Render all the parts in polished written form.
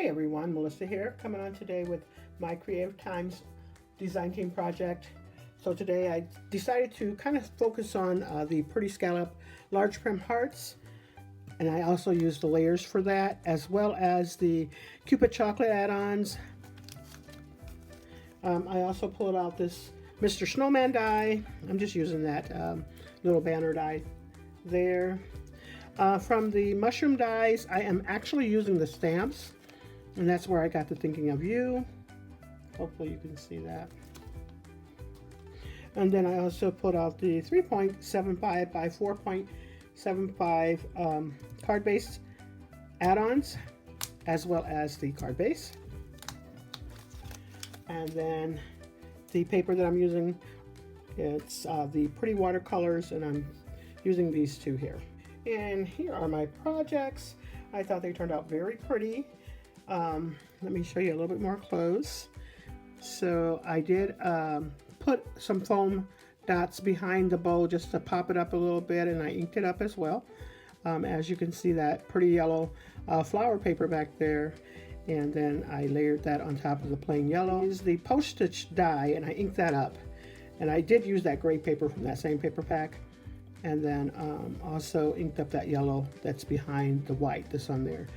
Hi everyone, Melissa here, coming on today with my Creative Times design team project. So today I decided to kind of focus on the Pretty Scallop large prim hearts, and I also used the layers for that, as well as the Cupid chocolate add-ons. I also pulled out this Mr. Snowman die. I'm just using that little banner die there. From the mushroom dies, I am actually using the stamps, and that's where I got to thinking of you. Hopefully you can see that. And then I also put out the 3.75 by 4.75 card base add-ons, as well as the card base. And then the paper that I'm using, it's the Pretty watercolors, and I'm using these two here. And here are my projects. I thought they turned out very pretty. Let me show you a little bit more close. So I did put some foam dots behind the bow just to pop it up a little bit, and I inked it up as well. As you can see, that pretty yellow flower paper back there, and then I layered that on top of the plain yellow. This is the postage die, and I inked that up, and I did use that gray paper from that same paper pack, and then also inked up that yellow that's behind the white that's on there.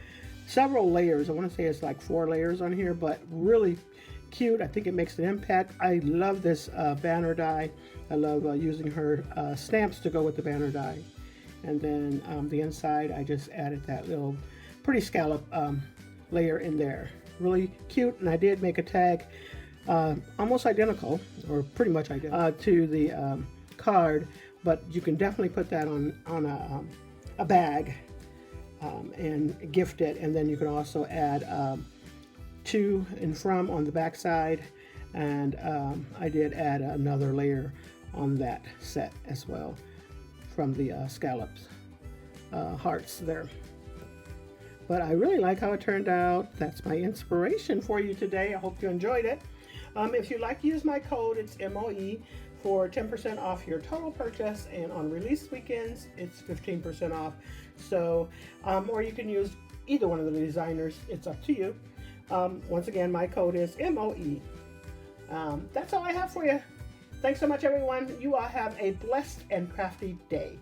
Several layers. I want to say it's like 4 layers on here, but really cute. I think it makes an impact. I love this banner die. I love using her stamps to go with the banner die. And then the inside, I just added that little Pretty Scallop layer in there. Really cute. And I did make a tag almost identical, or pretty much identical, to the card, but you can definitely put that on a bag and gift it. And then you can also add to and from on the back side, and I did add another layer on that set as well from the scallops hearts there. But I really like how it turned out. That's my inspiration for you today. I hope you enjoyed it. If you'd like to use my code, it's MOE for 10% off your total purchase, and on release weekends it's 15% off. So or you can use either one of the designers, it's up to you. Once again, my code is MOE. That's all I have for you. Thanks so much, everyone. You all have a blessed and crafty day.